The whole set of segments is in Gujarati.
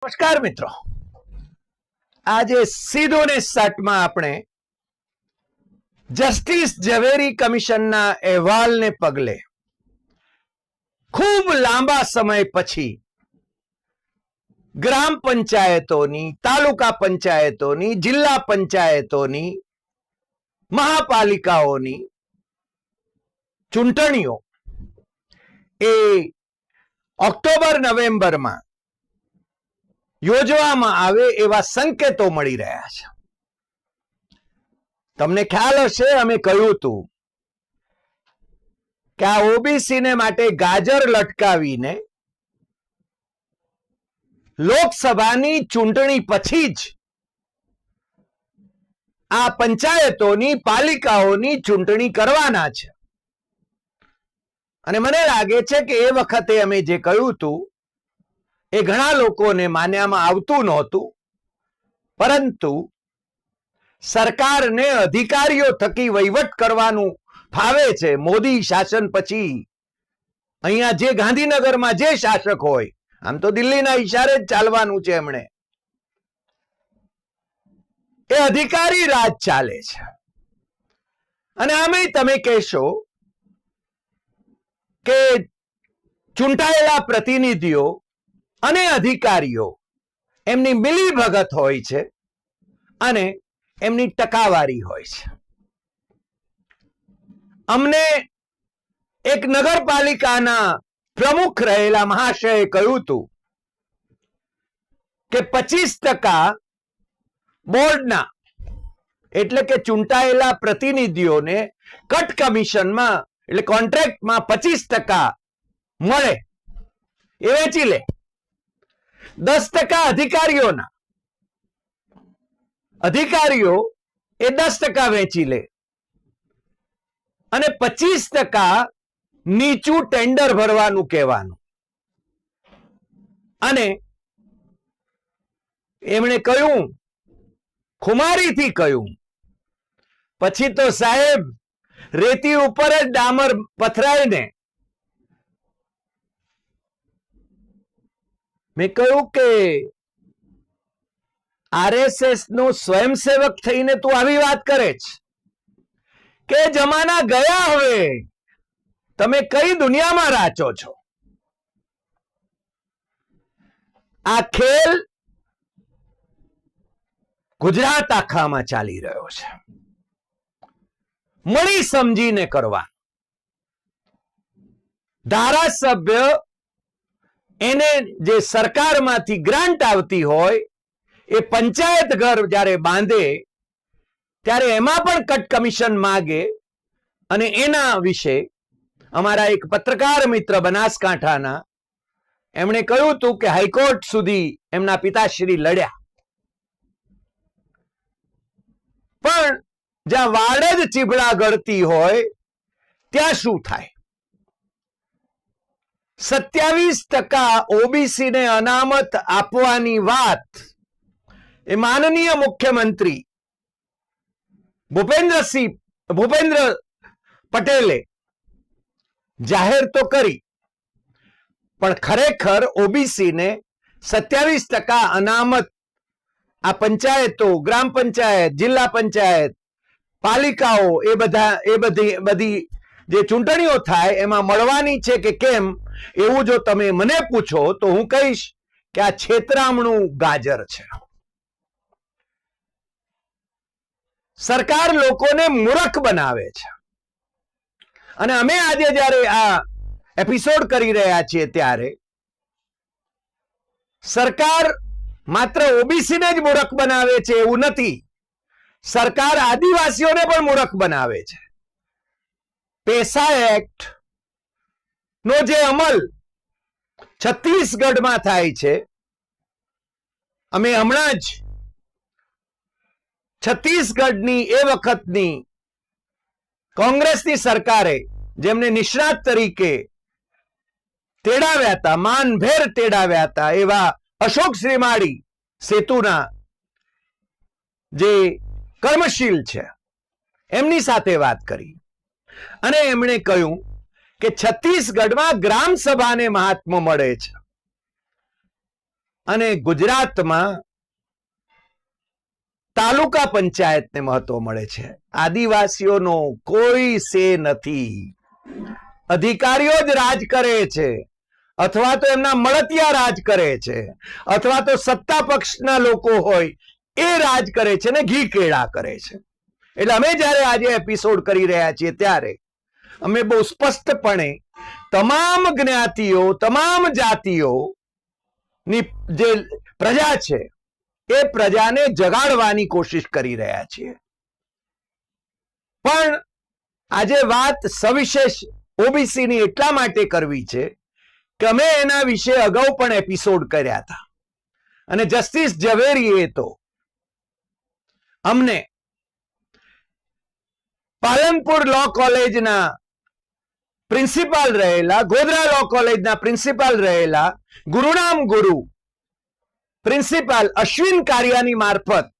નમસ્કાર મિત્રો, આજે સીધો ને સટમાં આપણે જસ્ટિસ ઝવેરી કમિશનના અહેવાલને પગલે ખૂબ લાંબા સમય પછી ગ્રામ પંચાયતોની, તાલુકા પંચાયતોની, જિલ્લા પંચાયતોની, મહાપાલિકાઓની ચૂંટણીઓ એ ઓક્ટોબર નવેમ્બરમાં યોજવામાં આવે એવા સંકેતો મળી રહ્યા છે. તમને ખ્યાલ હશે, અમે કહ્યું હતું કે આ ઓબીસીને માટે ગાજર લટકાવીને લોકસભાની ચૂંટણી પછી જ આ પંચાયતોની, પાલિકાઓની ચૂંટણી કરવાના છે. અને મને લાગે છે કે એ વખતે અમે જે કહ્યું હતું એ ઘણા લોકોને માન્યામાં આવતું નહોતું, પરંતુ સરકારને અધિકારીઓ થકી વહીવટ કરવાનું ફાવે છે. મોદી શાસન પછી અહીંયા જે ગાંધીનગરમાં જે શાસક હોય, આમ તો દિલ્હીના ઈશારે જ ચાલવાનું છે, એમણે એ અધિકારી રાજ ચાલે છે. અને આમે તમે કહેશો કે ચૂંટાયેલા પ્રતિનિધિઓ અને અધિકારીઓ એમની મિલીભગત હોય છે અને એમની ટકાવારી હોય છે. અમને એક નગરપાલિકાના પ્રમુખ રહેલા મહાશયે કહ્યું હતું કે 25% બોર્ડના, એટલે કે ચૂંટાયેલા પ્રતિનિધિઓને કટ કમિશનમાં, એટલે કોન્ટ્રાક્ટમાં 25% મળે, એ વેચી લે. 10% અધિકારીઓના, અધિકારીઓ એ 10% વેચી લે અને 25% નીચું ટેન્ડર ભરવાનું કહેવાનું. અને એમણે કહ્યું, ખુમારીથી કહ્યું, પછી તો સાહેબ રેતી ઉપર જ ડામર પથરાય ને. મેં કહ્યું કે આરએસએસ નો સ્વયંસેવક થઈને તું આવી વાત કરે છે કે જમાના ગયા, હવે તમે કઈ દુનિયામાં રાચો છો? આ ખેલ ગુજરાત આખામાં ચાલી રહ્યો છે. મળી સમજીને કરવા. ધારાસભ્ય એને જે સરકારમાંથી ગ્રાન્ટ આવતી હોય એ પંચાયત ઘર જ્યારે બાંધે ત્યારે એમાં પણ કટ કમિશન માગે. અને એના વિશે અમારા એક પત્રકાર મિત્ર બનાસકાંઠાના, એમણે કહ્યું હતું કે હાઈકોર્ટ સુધી એમના પિતાશ્રી લડ્યા, પણ જ્યાં વાડ જ ચીભડા ગળતી હોય ત્યાં શું થાય? 27% ઓબીસી ને અનામત આપવાની વાત એ માનનીય મુખ્યમંત્રી ભૂપેન્દ્ર પટેલે જાહેર તો કરી, પણ ખરેખર ઓબીસી ને 27% અનામત આ પંચાયતો, ગ્રામ પંચાયત, જિલ્લા પંચાયત, પાલિકાઓ, એ બધી જે ચૂંટણીઓ થાય એમાં મળવાની છે કે કેમ, એવું જો તમે મને પૂછો તો હું કહીશ કે આ છેતરામણું ગાજર છે. સરકાર લોકોને મૂર્ખ બનાવે છે. અને અમે આજે જ્યારે આ એપિસોડ કરી રહ્યા છીએ ત્યારે સરકાર માત્ર ઓબીસીને જ મૂર્ખ બનાવે છે એવું નથી, સરકાર આદિવાસીઓને પણ મૂર્ખ બનાવે છે. પેસા એક્ટ નો જે અમલ છત્તીસગઢમાં થાય છે, અમે હમણાં જ છત્તીસગઢની એ વખતની કોંગ્રેસની સરકારે જેમને નિષ્ણાત તરીકે તેડાવ્યા હતા, માનભેર તેડાવ્યા હતા, એવા અશોક શ્રીમાળી સેતુના જે કર્મશીલ છે એમની સાથે વાત કરી અને એમણે કહ્યું કે છત્તીસગઢમાં ગ્રામ સભાને મહાત્મ્ય મળે છે. અને ગુજરાતમાં તાલુકા પંચાયતને મહત્વ મળે છે. આદિવાસીઓનો કોઈ સે નથી. અધિકારીઓ જ રાજ કરે છે, અથવા તો એમના મળતિયા રાજ કરે છે, અથવા તો સત્તા પક્ષના લોકો હોય એ રાજ કરે છે ને ઘી કેળા કરે છે. એટલે અમે જ્યારે આજે એપિસોડ કરી રહ્યા છીએ ત્યારે અમે બહુ સ્પષ્ટપણે તમામ જ્ઞાતિઓ, તમામ જાતિઓ ની જે પ્રજા છે એ પ્રજાને જગાડવાની કોશિશ કરી રહ્યા છીએ. પણ આજે વાત સવિશેષ ઓબીસી ની એટલા માટે કરવી છે કે અમે એના વિશે અગાઉ પણ એપિસોડ કર્યા હતા અને જસ્ટિસ ઝવેરીએ તો અમને પાલનપુર લો કોલેજના પ્રિન્સિપાલ રહેલા, ગોધરા લો કોલેજના પ્રિન્સિપાલ રહેલા ગુરુનામ ગુરુ પ્રિન્સિપાલ અશ્વિન કારિયાની મારફત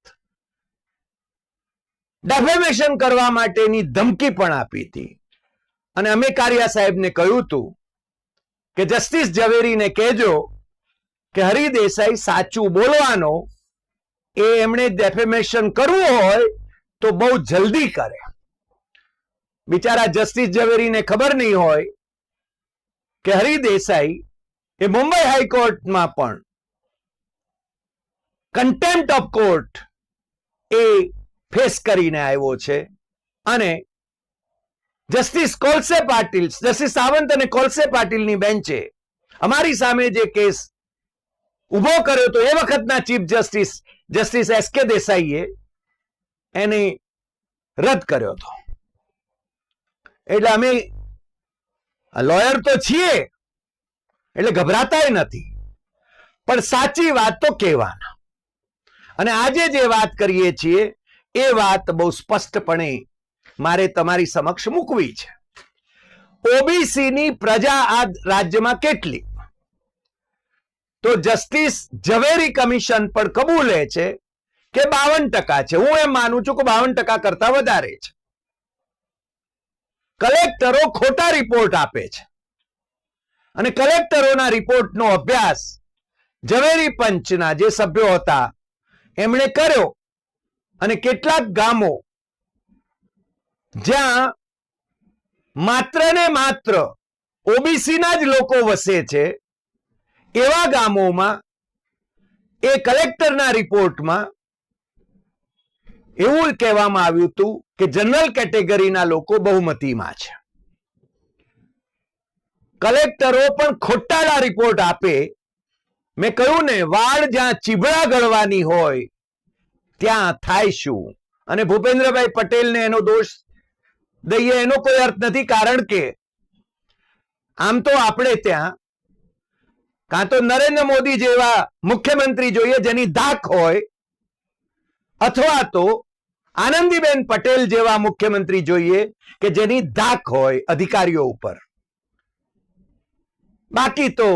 ડેફેમેશન કરવા માટેની ધમકી પણ આપી હતી. અને અમે કારિયા સાહેબને કહ્યું હતું કે જસ્ટિસ ઝવેરીને કહેજો કે હરિ દેસાઈ સાચું બોલવાનો, એ એમણે ડેફેમેશન કરવું હોય તો બહુ જલ્દી કરે. બિચારા જસ્ટિસ ઝવેરીને ખબર નહીં હોય કે હરિ દેસાઈ એ મુંબઈ હાઈકોર્ટમાં પણ contempt of court A face કરીને આવ્યો છે. અને જસ્ટિસ કોલસે પાટીલ, જસ્ટિસ સાવંત અને કોલસે પાટીલની બેન્ચે અમારી સામે જે કેસ ઉભો કર્યો તો એ વખતના ચીફ જસ્ટિસ જસ્ટિસ એસ.કે. દેસાઈએ એને રદ કર્યો હતો. એટલે અમે લોયર તો છીએ એટલે ગભરાતાય નથી, પણ સાચી વાત તો કહેવાના. અને આજે જે વાત કરીએ છીએ એ વાત બહુ સ્પષ્ટપણે મારે તમારી સમક્ષ મૂકવી છે. ઓબીસીની પ્રજા આ રાજ્યમાં કેટલી? તો જસ્ટિસ ઝવેરી કમિશન પણ કબૂલે છે કે 52% છે. હું એમ માનું છું કે 52% કરતા વધારે છે. કલેક્ટરો ખોટા રિપોર્ટ આપે છે અને કલેક્ટરોના રિપોર્ટનો અભ્યાસ ઝવેરી પંચના જે સભ્યો હતા એમણે કર્યો. અને કેટલાક ગામો જ્યાં માત્ર ને માત્ર ઓબીસીના જ લોકો વસે છે એવા ગામોમાં એ કલેક્ટરના રિપોર્ટમાં એવું કહેવામાં આવ્યું હતું કે જનરલ કેટેગરીના લોકો બહુમતીમાં છે. કલેક્ટરો પણ ખોટાળા રિપોર્ટ આપે. મેં કહ્યું ને, વાળ જ્યાં ચીબડા ગળવાની હોય ત્યાં થાય શું? અને ભૂપેન્દ્રભાઈ પટેલને એનો દોષ દઈએ એનો કોઈ અર્થ નથી, કારણ કે આમ તો આપણે ત્યાં કાં તો નરેન્દ્ર મોદી જેવા મુખ્યમંત્રી જોઈએ જેની ધાક હોય, અથવા તો આનંદીબેન પટેલ જેવા મુખ્યમંત્રી જોઈએ કે જેની ધાક હોય અધિકારીઓ ઉપર. બાકી તો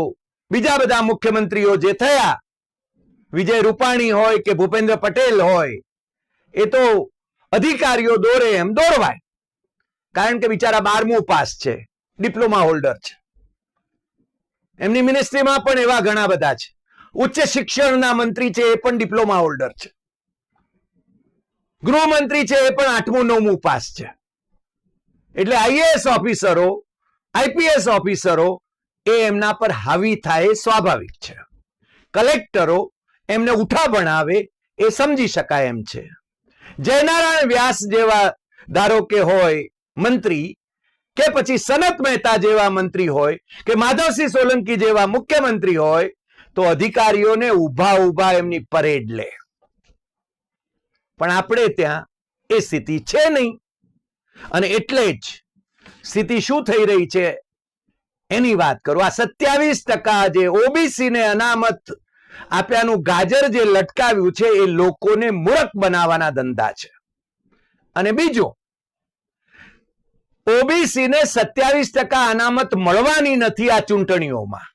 બીજા બધા મુખ્યમંત્રીઓ જે થયા, વિજય રૂપાણી હોય કે ભૂપેન્દ્ર પટેલ હોય, એ તો અધિકારીઓ દોરે એમ દોરવાય, કારણ કે બિચારા 12મું પાસ છે, ડિપ્લોમા હોલ્ડર છે. એમની મિનિસ્ટ્રીમાં પણ એવા ઘણા બધા છે. ઉચ્ચ શિક્ષણના મંત્રી છે એ પણ ડિપ્લોમા હોલ્ડર છે. ગૃહમંત્રી છે એ પણ 8મું 9મું પાસ છે. એટલે આઈએએસ ઓફિસરો, આઈપીએસ ઓફિસરો એ એમના પર હાવી થાય સ્વાભાવિક છે. કલેક્ટરો એમને ઉઠા ભણાવે એ સમજી શકાય એમ છે. જયનારાયણ વ્યાસ જેવા ધારો કે હોય મંત્રી, કે પછી સનત મહેતા જેવા મંત્રી હોય, કે માધવસિંહ સોલંકી જેવા મુખ્યમંત્રી હોય, તો અધિકારીઓને ઉભા ઉભા એમની પરેડ લે. પણ આપણે ત્યાં એ સ્થિતિ છે નહીં. અને એટલે જ સ્થિતિ શું થઈ રહી છે એની વાત કરું. આ 27% જે ઓબીસી ને અનામત આપ્યાનું ગાજર જે લટકાવ્યું છે એ લોકોને મૂર્ખ બનાવવાના ધંધા છે. અને બીજું, ઓબીસી ને 27% અનામત મળવાની નથી આ ચૂંટણીઓમાં.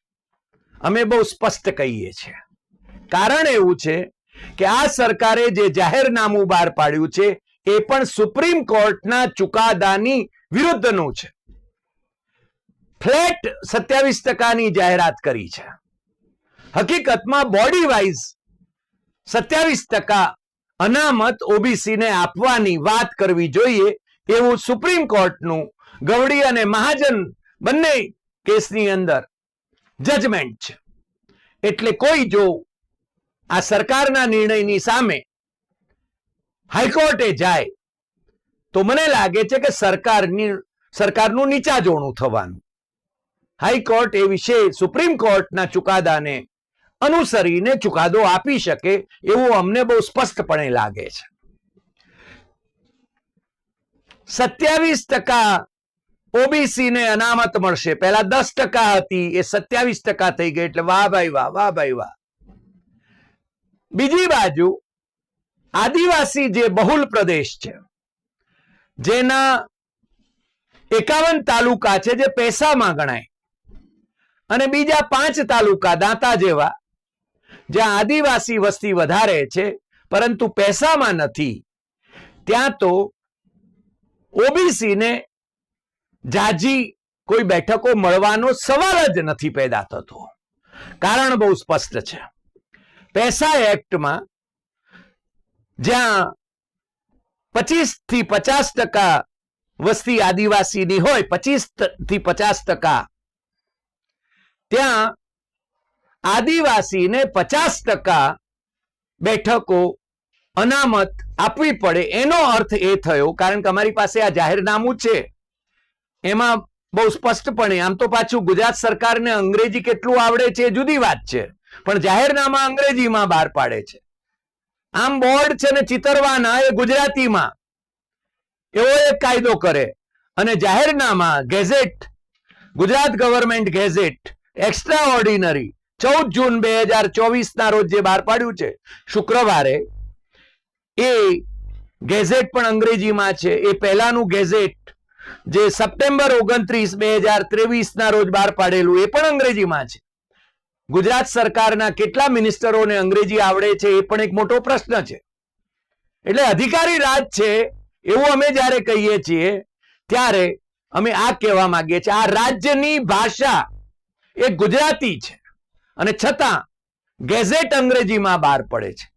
અમે બહુ સ્પષ્ટ કહીએ છીએ. કારણ એવું છે કે આ સરકારે જે જાહેરનામું બહાર પાડ્યું છે એ પણ સુપ્રીમ કોર્ટના ચુકાદાની વિરુદ્ધનું છે. ફ્લેટ 27%ની જાહેરાત કરી છે. હકીકતમાં બોડી વાઇઝ 27% અનામત ઓબીસી ને આપવાની વાત કરવી જોઈએ એવું સુપ્રીમ કોર્ટનું ગવડી અને મહાજન બંને કેસની અંદર જજમેન્ટ છે. એટલે કોઈ જો આ સરકારના નિર્ણયની સામે હાઈકોર્ટે જાય તો મને લાગે છે કે સરકારનું નીચાજોણું થવાનું. હાઈકોર્ટ એ વિશે સુપ્રીમ કોર્ટના ચુકાદાને અનુસરીને ચુકાદો આપી શકે એવું અમને બહુ સ્પષ્ટપણે લાગે છે. 27% ઓબીસી ને અનામત મળશે. પહેલા 10% હતી, એ 27% થઈ ગઈ. એટલે વાહ ભાઈ વાહ, વાહ ભાઈ વાહ. બીજી બાજુ આદિવાસી જે બહુલ પ્રદેશ છે, જેના 51 તાલુકા છે જે પૈસામાં ગણાય, અને બીજા 5 તાલુકા દાંતા જેવા જ્યાં આદિવાસી વસ્તી વધારે છે પરંતુ પૈસામાં નથી, ત્યાં તો ઓબીસી ને જાજી કોઈ બેઠકો મળવાનો સવાલ જ નથી પેદા થતો. કારણ બહુ સ્પષ્ટ છે. પૈસા એક્ટમાં જ્યાં 25 થી 50% વસ્તી આદિવાસીની હોય, 25 થી 50%, ત્યાં આદિવાસીને 50% બેઠકો અનામત આપવી પડે. એનો અર્થ એ થયો, કારણ કે અમારી પાસે આ જાહેરનામું છે, એમાં બહુ સ્પષ્ટપણે, આમ તો પાછું ગુજરાત સરકારને અંગ્રેજી કેટલું આવડે છે એ જુદી વાત છે, પણ જાહેરનામા અંગ્રેજીમાં બહાર પાડે છે. આમ બોર્ડ છે ને ચિતરવાના એ ગુજરાતીમાં એવો એક કાયદો કરે, અને જાહેરનામા gazette, Gujarat government gazette extra ordinary 14 જૂન 2024 ના રોજ જે બહાર પાડ્યું છે શુક્રવારે, એ ગેઝેટ પણ અંગ્રેજીમાં છે. એ પહેલાનું ગેઝેટ જે સપ્ટેમ્બર 29, 2023 ના રોજ બહાર પાડેલું, એ પણ અંગ્રેજીમાં છે. ગુજરાત સરકારના કેટલા મિનિસ્ટરોને અંગ્રેજી આવડે છે એ પણ એક મોટો પ્રશ્ન છે. એટલે અધિકારી રાજ છે એવું અમે જ્યારે કહીએ છીએ ત્યારે અમે આ કહેવા માંગીએ છીએ, આ રાજ્યની ભાષા એ ગુજરાતી છે અને છતાં ગેઝેટ અંગ્રેજીમાં બહાર પડે છે.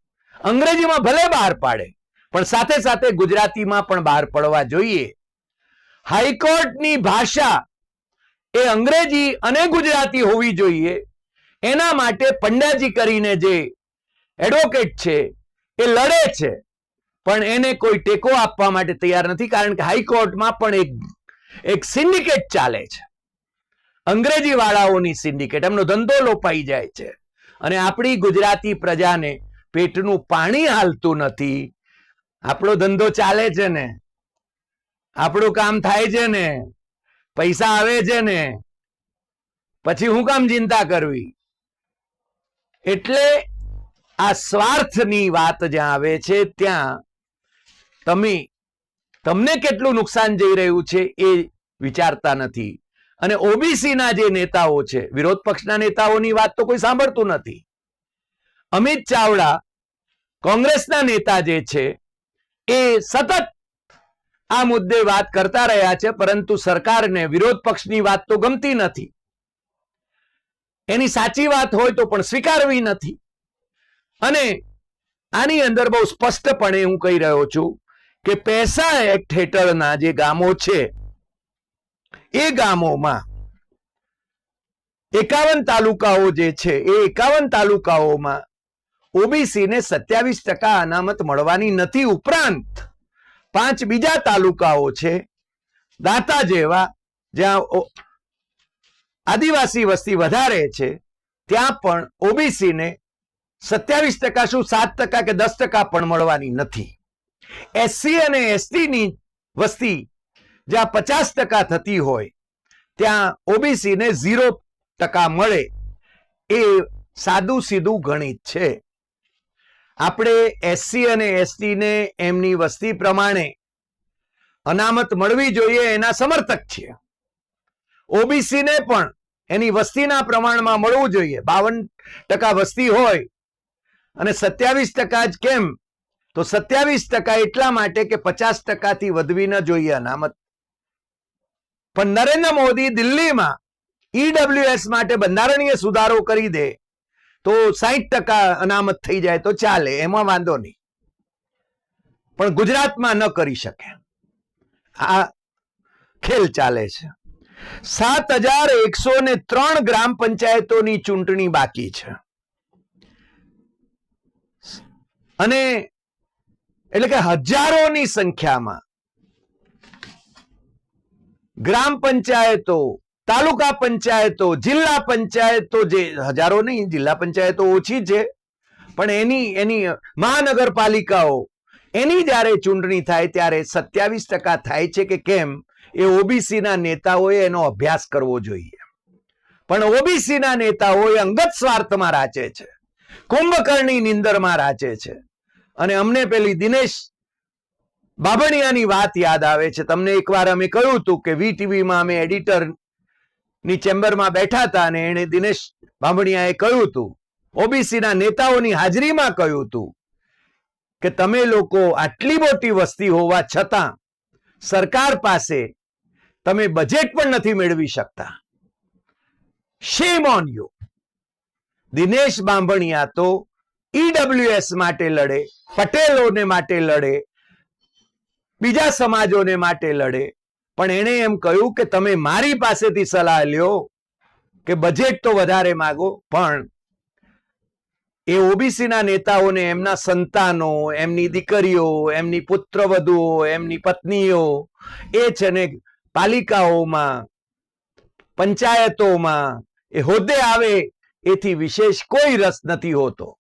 અંગ્રેજીમાં ભલે બહાર પાડે પણ સાથે સાથે ગુજરાતીમાં પણ બહાર પડવા જોઈએ. હાઈકોર્ટની ભાષા એ અંગ્રેજી અને ગુજરાતી હોવી જોઈએ. એના માટે પંડાજી કરીને જે એડવોકેટ છે એ લડે છે, પણ એને કોઈ ટેકો આપવા માટે તૈયાર નથી. કારણ કે હાઈકોર્ટમાં પણ એક સિન્ડિકેટ ચાલે છે, અંગ્રેજી વાળાઓની સિન્ડિકેટ. એમનો ધંધો લોપાઈ જાય છે અને આપણી ગુજરાતી પ્રજાને પેટનું પાણી હાલતું નથી. આપણો ધંધો ચાલે છે ને, આપણું કામ થાય છે ને, પૈસા આવે છે ને, પછી હું કામ ચિંતા કરવી? એટલે આ સ્વાર્થની વાત જ્યાં આવે છે ત્યાં તમને કેટલું નુકસાન જઈ રહ્યું છે એ વિચારતા નથી. અને ઓબીસી ના જે નેતાઓ છે, વિરોધ પક્ષના નેતાઓની વાત તો કોઈ સાંભળતું નથી. અમિત ચાવડા કોંગ્રેસના નેતા જે છે એ સતત આ મુદ્દે વાત કરતા રહ્યા છે, પરંતુ સરકારને વિરોધ પક્ષની વાત તો ગમતી નથી. એની સાચી વાત હોય તો પણ સ્વીકારવી નથી. અને આની અંદર બહુ સ્પષ્ટપણે હું કહી રહ્યો છું કે પૈસા એક્ટ હેઠળના જે ગામો છે એ ગામોમાં 51 તાલુકાઓ જે છે એ 51 તાલુકાઓમાં ઓબીસી ને 27% અનામત મળવાની નથી. ઉપરાંત 5 બીજા તાલુકાઓ છે દાંતા જેવા, જ્યાં આદિવાસી વસ્તી વધારે છે, ત્યાં પણ ઓબીસી ને 27% શું 7% કે 10% પણ મળવાની નથી. એસસી અને એસટી ની વસ્તી જ્યાં 50% થતી હોય ત્યાં ઓબીસી ને 0% મળે, એ સાદું સીધું ગણિત છે. આપણે એસસી અને એસટી ને એમની વસ્તી પ્રમાણે અનામત મળવી જોઈએ એના સમર્થક છીએ. ઓબીસી ને પણ એની વસ્તીના પ્રમાણમાં મળવું જોઈએ. 52% વસ્તી હોય અને 27% જ કેમ? તો 27% એટલા માટે કે 50% થી વધવી ન જોઈએ અનામત. પણ નરેન્દ્ર મોદી દિલ્હીમાં ઈડબ્લ્યુએસ માટે બંધારણીય સુધારો કરી દે તો 60% અનામત થઈ જાય તો ચાલે, એમાં વાંધો નહીં, પણ ગુજરાતમાં ન કરી શકે. આ ખેલ ચાલે છે. 7103 ગ્રામ પંચાયતોની ચૂંટણી બાકી છે, અને એટલે કે હજારોની સંખ્યામાં ગ્રામ પંચાયતો, તાલુકા પંચાયતો, જિલ્લા પંચાયતો, જે હજારો નહીં, જિલ્લા પંચાયતો ઓછી છે, પણ એની મહાનગરપાલિકાઓ, એની જ્યારે ચૂંટણી થાય ત્યારે 27% થાય છે કે કેમ, એ ઓબીસી ના નેતાઓએ એનો અભ્યાસ કરવો જોઈએ. પણ ઓબીસી ના નેતાઓ અંગત સ્વાર્થમાં રાચે છે, કુંભકર્ણની નિંદરમાં રાચે છે. અને અમને પેલી દિનેશ બાબણિયાની વાત યાદ આવે છે. તમને એકવાર અમે કહ્યું હતું કે વીટીવીમાં અમે એડિટર ની ચેમ્બરમાં બેઠા હતા, અને એને દિનેશ બાબણિયાએ કહ્યું હતું, ઓબીસી ના નેતાઓની હાજરીમાં કહ્યું હતું કે તમે લોકો આટલી મોટી વસ્તી હોવા છતાં સરકાર પાસે તમે બજેટ પણ નથી મેળવી શકતા. શેમ ઓન યુ. દિનેશ બાંભણિયા તો ઈડબ્લ્યુએસ માટે લડે, પટેલોને માટે લડે, બીજા સમાજોને માટે લડે, પણ એણે એમ કહ્યું કે તમે મારી પાસેથી સલાહ લ્યો કે બજેટ તો વધારે માંગો, પણ એ ઓબીસી ના નેતાઓને એમના સંતાનો, એમની દીકરીઓ, એમની પુત્રવધુઓ, એમની પત્નીઓ એ છે ને પાલિકાઓમાં, પંચાયતોમાં એ હોદ્દે આવે એથી વિશેષ કોઈ રસ નથી હોતો.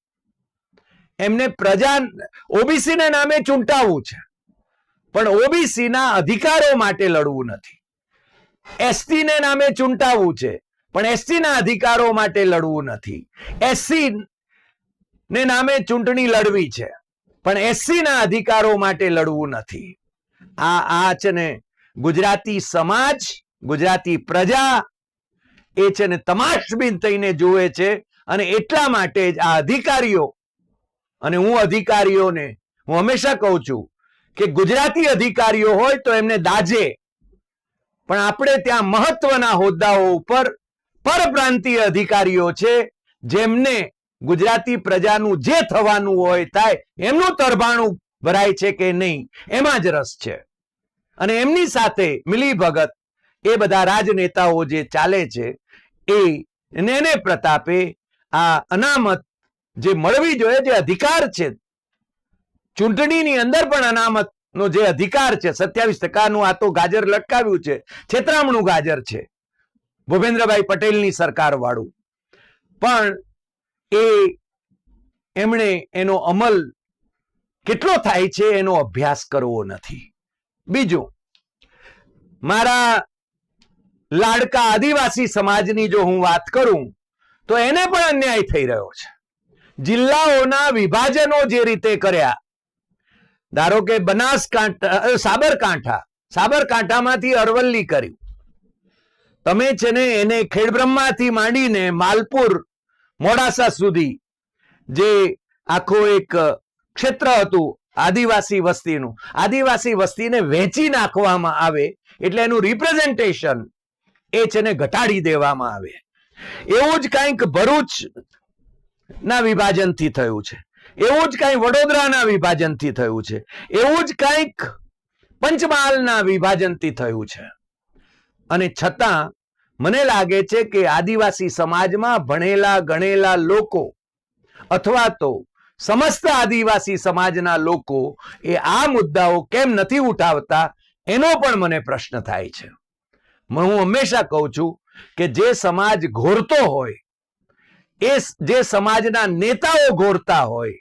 એમને પ્રજા, ઓબીસી ના નામે ચૂંટાવવું છે, પણ ઓબીસી ના અધિકારો માટે લડવું નથી. એસટી ને નામે ચૂંટાવવું છે, પણ એસટી ના અધિકારો માટે લડવું નથી. એસસી ને નામે ચૂંટણી લડવી છે, પણ એસસી ના અધિકારો માટે લડવું નથી. આ છે ને ગુજરાતી સમાજ, ગુજરાતી પ્રજા એ છે ને તમાશબીન થઈને જુએ છે. અને એટલા માટે જ આ અધિકારીઓ, અને હું અધિકારીઓને હું હંમેશા કહું છું કે ગુજરાતી અધિકારીઓ હોય તો એમને દાજે, પણ આપણે ત્યાં મહત્વના હોદ્દાઓ ઉપર પરપ્રાંતીય અધિકારીઓ છે, જેમને ગુજરાતી પ્રજાનું જે થવાનું હોય થાય, એમનું તરભાણું ભરાય છે કે નહીં એમાં જ રસ છે. અને એમની સાથે મિલી ભગત એ બધા રાજનેતાઓ જે ચાલે છે, એને પ્રતાપે આ અનામત જે મળવી જોઈએ, જે અધિકાર છે, ચૂંટણીની અંદર પણ અનામત નો જે અધિકાર છે, 27%નું આ તો ગાજર લટકાવ્યું છે, છેતરામણું ગાજર છે ભૂપેન્દ્રભાઈ પટેલની સરકાર વાળું. પણ એમણે એનો અમલ કેટલો થાય છે એનો અભ્યાસ કરવો નથી. બીજું, મારા લાડકા આદિવાસી સમાજની જો હું વાત કરું તો એને પણ અન્યાય થઈ રહ્યો છે. જિલ્લાઓના વિભાજનો જે રીતે કર્યા, ધારો કે બનાસકાંઠા, સાબરકાંઠામાંથી અરવલ્લી કર્યું, તમે છે ને એને ખેડબ્રહ્માથી માંડીને માલપુર, મોડાસા સુધી જે આખો એક ક્ષેત્ર હતું આદિવાસી વસ્તીનું, આદિવાસી વસ્તીને વહેંચી નાખવામાં આવે એટલે એનું રિપ્રેઝન્ટેશન એ છે ને ઘટાડી દેવામાં આવે. એવું જ કંઈક ભરૂચ ના વિભાજનથી થયું છે, એવું જ કંઈ વડોદરાના વિભાજનથી થયું છે, એવું જ કંઈક પંચમહાલના વિભાજનથી થયું છે. અને છતાં મને લાગે છે કે આદિવાસી સમાજમાં ભણેલા ગણેલા લોકો અથવા તો સમસ્ત આદિવાસી સમાજના લોકો એ આ મુદ્દાઓ કેમ નથી ઉઠાવતા એનો પણ મને પ્રશ્ન થાય છે. હું હંમેશા કહું છું કે જે સમાજ ઘોરતો હોય, જે સમાજના નેતાઓ ઘોરતા હોય,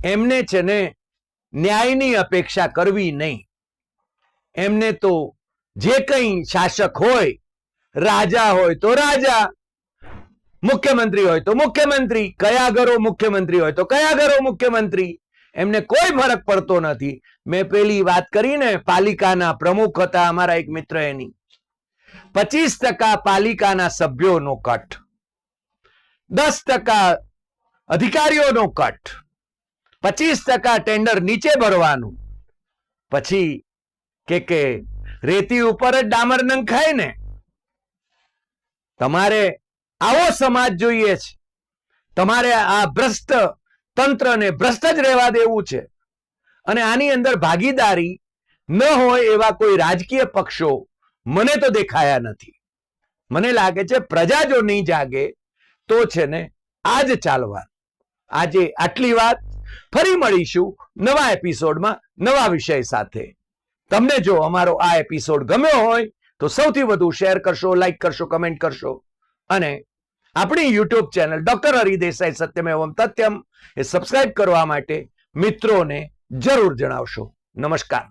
એમને છે ને ન્યાયની અપેક્ષા કરવી નહીં. એમને તો જે કંઈ શાસક હોય, રાજા હોય તો રાજા, મુખ્યમંત્રી હોય તો મુખ્યમંત્રી, કયા ઘરો મુખ્યમંત્રી હોય તો કયા ઘરો મુખ્યમંત્રી, એમને કોઈ ફરક પડતો નથી. મેં પેલી વાત કરીને પાલિકાના પ્રમુખ હતા અમારા એક મિત્ર, એની 25% પાલિકાના સભ્યોનો કટ, 10% અધિકારીઓનો કટ, 25% ટેન્ડર નીચે ભરવાનું, પછી કે રેતી ઉપર જ ડામર નંખાય ને. તમારે આવો સમાજ જોઈએ છે તમારે આ ભ્રષ્ટ તંત્રને ભ્રષ્ટ જ રહેવા દેવું છે અને આની અંદર ભાગીદારી ન હોય એવા કોઈ રાજકીય પક્ષો મને તો દેખાયા નથી. મને લાગે છે પ્રજા જો નહીં જાગે તો છે ને આજ ચાલવા. આજે આટલી વાત. ફરી મળીશું નવા એપિસોડમાં નવા વિષય સાથે. તમને જો અમારો આ એપિસોડ ગમ્યો હોય તો સૌથી વધુ શેર કરશો, લાઈક કરશો, કમેન્ટ કરશો અને આપણી YouTube channel doctor Hari Desai Satyamevam Tathyam એ સબસ્ક્રાઇબ કરવા માટે મિત્રોને જરૂર જણાવશો. નમસ્કાર.